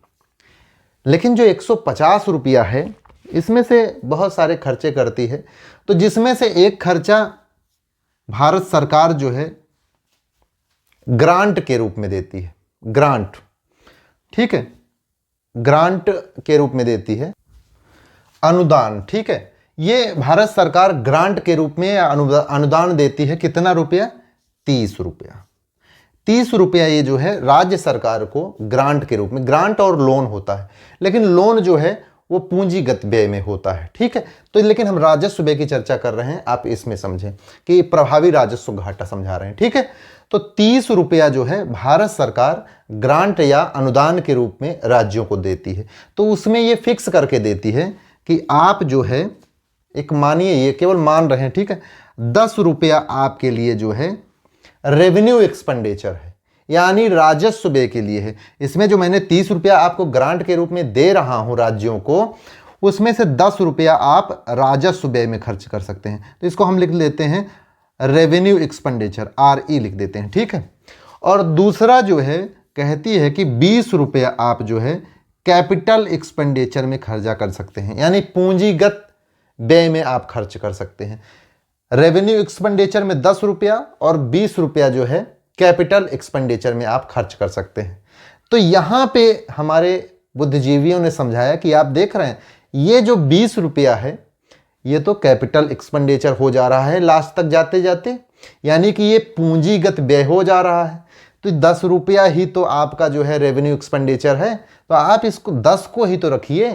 लेकिन जो 150 रुपया है इसमें से बहुत सारे खर्चे करती है, तो जिसमें से एक खर्चा भारत सरकार जो है ग्रांट के रूप में देती है, ग्रांट, ठीक है, ग्रांट के रूप में देती है, अनुदान, ठीक है। ये भारत सरकार ग्रांट के रूप में अनुदान देती है, कितना रुपया, 30 रुपया। 30 रुपया ये जो है राज्य सरकार को ग्रांट के रूप में, ग्रांट और लोन होता है, लेकिन लोन जो है वो पूंजीगत व्यय में होता है, ठीक है। तो लेकिन हम राजस्व व्यय की चर्चा कर रहे हैं, आप इसमें समझें कि प्रभावी राजस्व घाटा समझा रहे हैं, ठीक है। तो 30 रुपया जो है भारत सरकार ग्रांट या अनुदान के रूप में राज्यों को देती है। तो उसमें ये फिक्स करके देती है कि आप जो है, एक मानिए, ये केवल मान रहे हैं, ठीक है, 10 रुपया आपके लिए जो है रेवेन्यू एक्सपेंडिचर है, यानी राजस्व व्यय के लिए है। इसमें जो मैंने 30 रुपया आपको ग्रांट के रूप में दे रहा हूं राज्यों को, उसमें से 10 रुपया आप राजस्व व्यय में खर्च कर सकते हैं। तो इसको हम लिख लेते हैं रेवेन्यू एक्सपेंडिचर, RE लिख देते हैं, ठीक है। और दूसरा जो है कहती है कि 20 रुपया आप जो है कैपिटल एक्सपेंडिचर में खर्चा कर सकते हैं, यानी पूंजीगत व्यय में आप खर्च कर सकते हैं। रेवेन्यू एक्सपेंडिचर में 10 रुपया और 20 रुपया जो है कैपिटल एक्सपेंडिचर में आप खर्च कर सकते हैं। तो यहां पे हमारे बुद्धिजीवियों ने समझाया कि आप देख रहे हैं, ये जो 20 रुपया है ये तो कैपिटल एक्सपेंडिचर हो जा रहा है लास्ट तक जाते जाते, यानी कि ये पूंजीगत व्यय हो जा रहा है। तो 10 रुपया ही तो आपका जो है रेवेन्यू एक्सपेंडिचर है, तो आप इसको 10 को ही तो रखिए।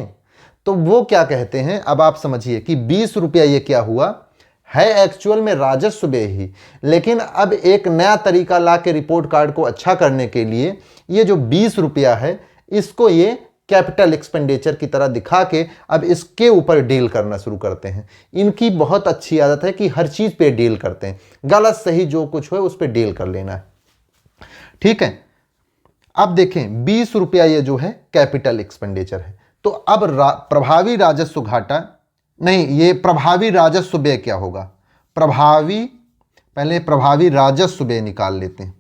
तो वो क्या कहते हैं, अब आप समझिए कि 20 रुपया ये क्या हुआ है, एक्चुअल में राजस्व व्यय ही, लेकिन अब एक नया तरीका ला के रिपोर्ट कार्ड को अच्छा करने के लिए ये जो 20 रुपया है इसको ये कैपिटल एक्सपेंडिचर की तरह दिखा के अब इसके ऊपर डील करना शुरू करते हैं। इनकी बहुत अच्छी आदत है कि हर चीज पे डील करते हैं, गलत सही जो कुछ हो उस पर डील कर लेना है, ठीक है। अब देखें 20 रुपया ये जो है कैपिटल एक्सपेंडिचर है, तो अब प्रभावी राजस्व घाटा नहीं, ये प्रभावी राजस्व व्यय क्या होगा, पहले प्रभावी राजस्व व्यय निकाल लेते हैं।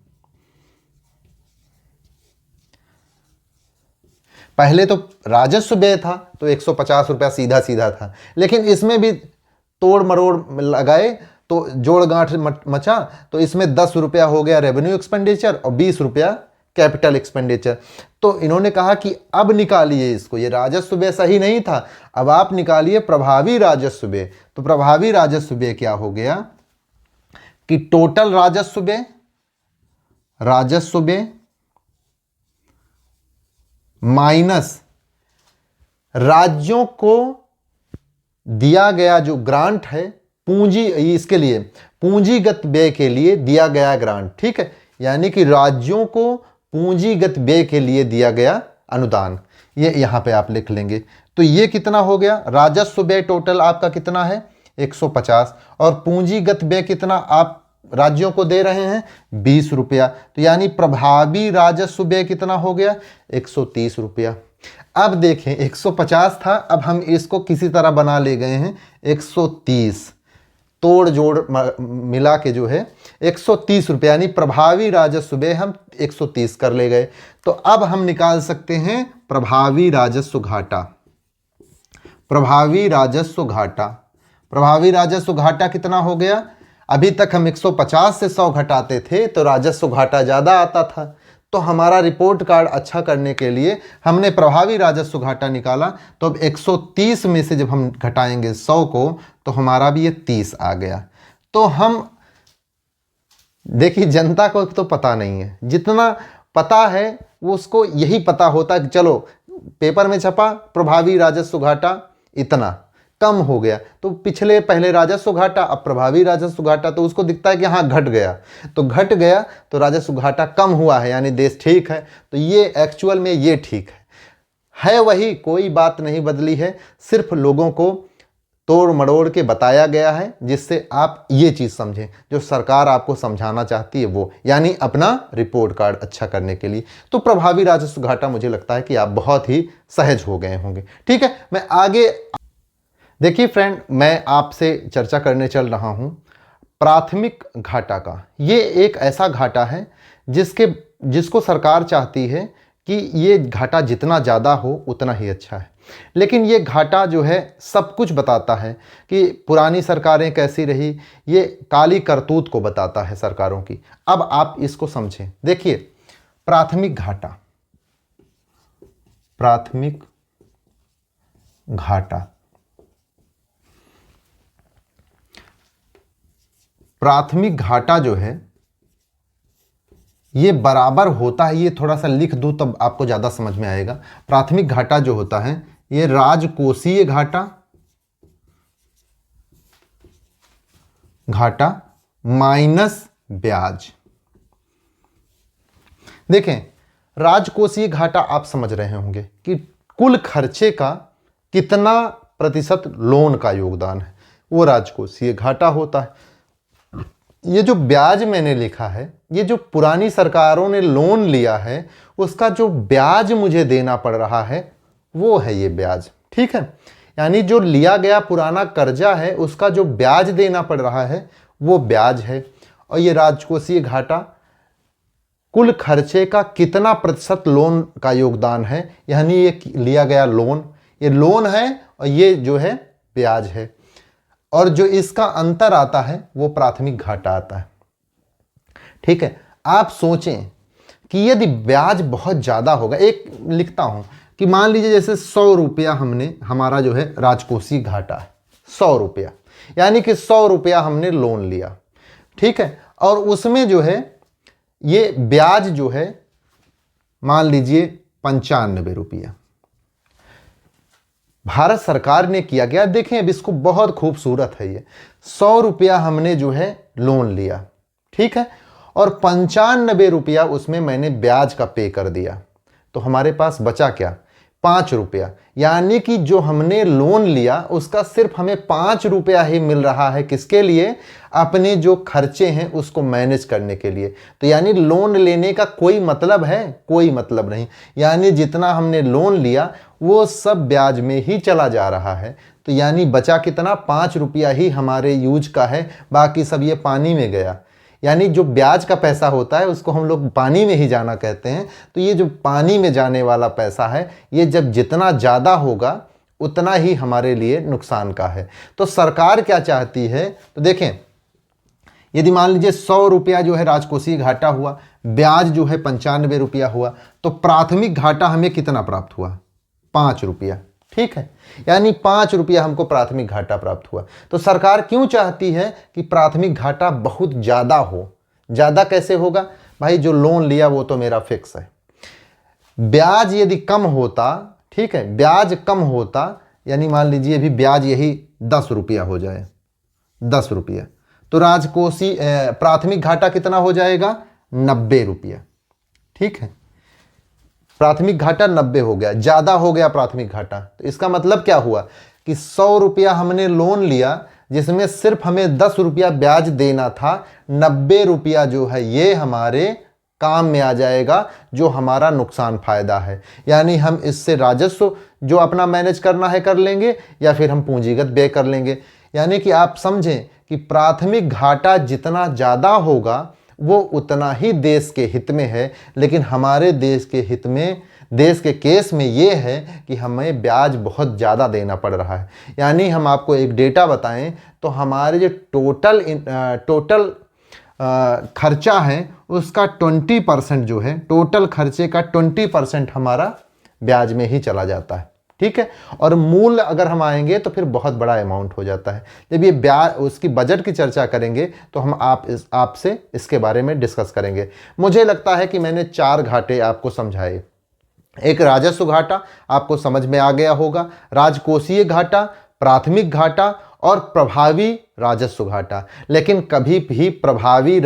पहले तो राजस्व व्यय था तो 150 रुपया सीधा सीधा था, लेकिन इसमें भी तोड़ मरोड़ लगाए तो जोड़ गांठ मचा, तो इसमें 10 रुपया हो गया रेवेन्यू एक्सपेंडिचर और 20 रुपया कैपिटल एक्सपेंडिचर। तो इन्होंने कहा कि अब निकालिए इसको, ये राजस्व व्यय सही नहीं था, अब आप निकालिए प्रभावी राजस्व व्यय। तो प्रभावी राजस्व व्यय क्या हो गया कि टोटल राजस्व व्यय माइनस राज्यों को दिया गया जो ग्रांट है, पूंजी, इसके लिए पूंजीगत व्यय के लिए दिया गया ग्रांट, ठीक है, यानी कि राज्यों को पूंजीगत व्यय के लिए दिया गया अनुदान, ये यहां पे आप लिख लेंगे। तो ये कितना हो गया, राजस्व व्यय टोटल आपका कितना है 150, और पूंजीगत व्यय कितना आप राज्यों को दे रहे हैं 20 रुपया, तो यानी प्रभावी राजस्व व्यय कितना हो गया 130 रुपया। अब देखें 150 था, अब हम इसको किसी तरह बना ले गए हैं 130, तोड़ जोड़ मिला के जो है 130 रुपये, यानी प्रभावी राजस्व व्यय हम 130 कर ले गए। तो अब हम निकाल सकते हैं प्रभावी राजस्व घाटा। प्रभावी राजस्व घाटा कितना हो गया, अभी तक हम 150 से 100 घटाते थे तो राजस्व घाटा ज़्यादा आता था, तो हमारा रिपोर्ट कार्ड अच्छा करने के लिए हमने प्रभावी राजस्व घाटा निकाला। तो अब 130 में से जब हम घटाएंगे 100 को तो हमारा भी ये 30 आ गया। तो हम देखिए, जनता को तो पता नहीं है, जितना पता है वो उसको यही पता होता है कि चलो पेपर में छपा प्रभावी राजस्व घाटा इतना कम हो गया, तो पिछले पहले राजस्व घाटा अब प्रभावी राजस्व घाटा, तो उसको दिखता है कि हाँ घट गया, तो घट गया तो राजस्व घाटा कम हुआ है, यानी देश ठीक है। तो ये एक्चुअल में ये ठीक है वही, कोई बात नहीं बदली है, सिर्फ लोगों को तोड़ मड़ोड़ के बताया गया है, जिससे आप ये चीज़ समझें जो सरकार आपको समझाना चाहती है वो, यानी अपना रिपोर्ट कार्ड अच्छा करने के लिए। तो प्रभावी राजस्व घाटा मुझे लगता है कि आप बहुत ही सहज हो गए होंगे। ठीक है, मैं आगे देखिए फ्रेंड, मैं आपसे चर्चा करने चल रहा हूँ प्राथमिक घाटा का। ये एक ऐसा घाटा है जिसको सरकार चाहती है कि ये घाटा जितना ज़्यादा हो उतना ही अच्छा है, लेकिन ये घाटा जो है सब कुछ बताता है कि पुरानी सरकारें कैसी रही, ये काली करतूत को बताता है सरकारों की। अब आप इसको समझें। देखिए, प्राथमिक घाटा, प्राथमिक घाटा, प्राथमिक घाटा जो है ये बराबर होता है, ये थोड़ा सा लिख दूं तब आपको ज़्यादा समझ में आएगा। प्राथमिक घाटा जो होता है ये राजकोषीय घाटा माइनस ब्याज। देखें, राजकोषीय घाटा आप समझ रहे होंगे कि कुल खर्चे का कितना प्रतिशत लोन का योगदान है, वो राजकोषीय घाटा होता है। ये जो ब्याज मैंने लिखा है, ये जो पुरानी सरकारों ने लोन लिया है उसका जो ब्याज मुझे देना पड़ रहा है वो है ये ब्याज। ठीक है, यानी जो लिया गया पुराना कर्जा है उसका जो ब्याज देना पड़ रहा है वो ब्याज है। और ये राजकोषीय घाटा कुल खर्चे का कितना प्रतिशत लोन का योगदान है, यानी ये लिया गया लोन, ये लोन है और ये जो है ब्याज है, और जो इसका अंतर आता है वो प्राथमिक घाटा आता है। ठीक है, आप सोचें कि यदि ब्याज बहुत ज़्यादा होगा, एक लिखता हूं कि मान लीजिए जैसे 100 रुपया हमने, हमारा जो है राजकोषीय घाटा है 100 रुपया, यानी कि 100 रुपया हमने लोन लिया। ठीक है, और उसमें जो है ये ब्याज जो है मान लीजिए 95 रुपया भारत सरकार ने किया गया। देखें, अब इसको बहुत खूबसूरत है, ये 100 रुपया हमने जो है लोन लिया, ठीक है, और 95 रुपया उसमें मैंने ब्याज का पे कर दिया, तो हमारे पास बचा क्या, 5 रुपया। यानी कि जो हमने लोन लिया उसका सिर्फ हमें 5 रुपया ही मिल रहा है, किसके लिए, अपने जो खर्चे हैं उसको मैनेज करने के लिए। तो यानी लोन लेने का कोई मतलब है, कोई मतलब नहीं, यानी जितना हमने लोन लिया वो सब ब्याज में ही चला जा रहा है। तो यानी बचा कितना, 5 रुपया ही हमारे यूज का है, बाकी सब ये पानी में गया। यानी जो ब्याज का पैसा होता है उसको हम लोग पानी में ही जाना कहते हैं। तो ये जो पानी में जाने वाला पैसा है ये जब जितना ज़्यादा होगा उतना ही हमारे लिए नुकसान का है। तो सरकार क्या चाहती है, तो देखें, यदि मान लीजिए 100 रुपया जो है राजकोषीय घाटा हुआ, ब्याज जो है 95 रुपया हुआ, तो प्राथमिक घाटा हमें कितना प्राप्त हुआ, 5 रुपया। ठीक है, यानी 5 रुपया हमको प्राथमिक घाटा प्राप्त हुआ। तो सरकार क्यों चाहती है कि प्राथमिक घाटा बहुत ज़्यादा हो। ज़्यादा कैसे होगा भाई, जो लोन लिया वो तो मेरा फिक्स है, ब्याज यदि कम होता, ठीक है, ब्याज कम होता, यानी मान लीजिए अभी ब्याज यही 10 रुपया हो जाए, 10 रुपया, तो राजकोषीय प्राथमिक घाटा कितना हो जाएगा, 90 रुपया। ठीक है, प्राथमिक घाटा 90 हो गया, ज़्यादा हो गया प्राथमिक घाटा। तो इसका मतलब क्या हुआ कि 100 रुपया हमने लोन लिया जिसमें सिर्फ हमें 10 रुपया ब्याज देना था, 90 रुपया जो है ये हमारे काम में आ जाएगा, जो हमारा नुकसान फायदा है। यानी हम इससे राजस्व जो अपना मैनेज करना है कर लेंगे, या फिर हम पूंजीगत व्यय कर लेंगे। यानी कि आप समझें कि प्राथमिक घाटा जितना ज़्यादा होगा वो उतना ही देश के हित में है, लेकिन हमारे देश के हित में, देश के केस में ये है कि हमें ब्याज बहुत ज़्यादा देना पड़ रहा है। यानी हम आपको एक डेटा बताएं तो हमारे जो टोटल खर्चा है उसका 20% जो है, टोटल खर्चे का 20% हमारा ब्याज में ही चला जाता है। ठीक है, और मूल अगर हम आएंगे तो फिर बहुत बड़ा अमाउंट हो जाता है। जब ये ब्याज, उसकी बजट की चर्चा करेंगे तो हम आपसे इसके बारे में डिस्कस करेंगे। मुझे लगता है कि मैंने 4 घाटे आपको समझाए। एक राजस्व घाटा आपको समझ में आ गया होगा, राजकोषीय घाटा, प्राथमिक घाटा और प्रभावी राजस्व घाटा। लेकिन कभी भी प्रभावी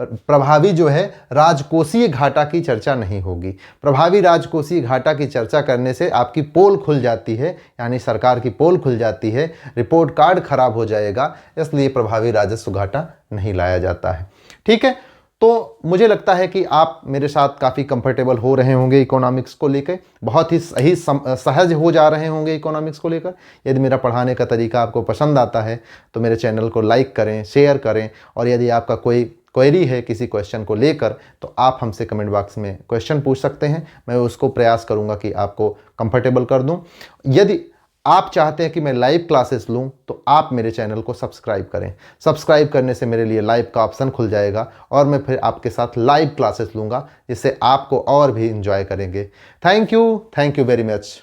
प्रभावी जो है राजकोषीय घाटा की चर्चा नहीं होगी। प्रभावी राजकोषीय घाटा की चर्चा करने से आपकी पोल खुल जाती है, यानी सरकार की पोल खुल जाती है, रिपोर्ट कार्ड खराब हो जाएगा, इसलिए प्रभावी राजस्व घाटा नहीं लाया जाता है। ठीक है, तो मुझे लगता है कि आप मेरे साथ काफ़ी कंफर्टेबल हो रहे होंगे इकोनॉमिक्स को लेकर, बहुत ही सही सहज हो जा रहे होंगे इकोनॉमिक्स को लेकर। यदि मेरा पढ़ाने का तरीका आपको पसंद आता है तो मेरे चैनल को लाइक करें, शेयर करें, और यदि आपका कोई क्वेरी है किसी क्वेश्चन को लेकर तो आप हमसे कमेंट बॉक्स में क्वेश्चन पूछ सकते हैं। मैं उसको प्रयास करूँगा कि आपको कंफर्टेबल कर दूँ। यदि आप चाहते हैं कि मैं लाइव क्लासेस लूं तो आप मेरे चैनल को सब्सक्राइब करें। सब्सक्राइब करने से मेरे लिए लाइव का ऑप्शन खुल जाएगा और मैं फिर आपके साथ लाइव क्लासेस लूंगा, जिससे आपको और भी इंजॉय करेंगे। Thank you very much.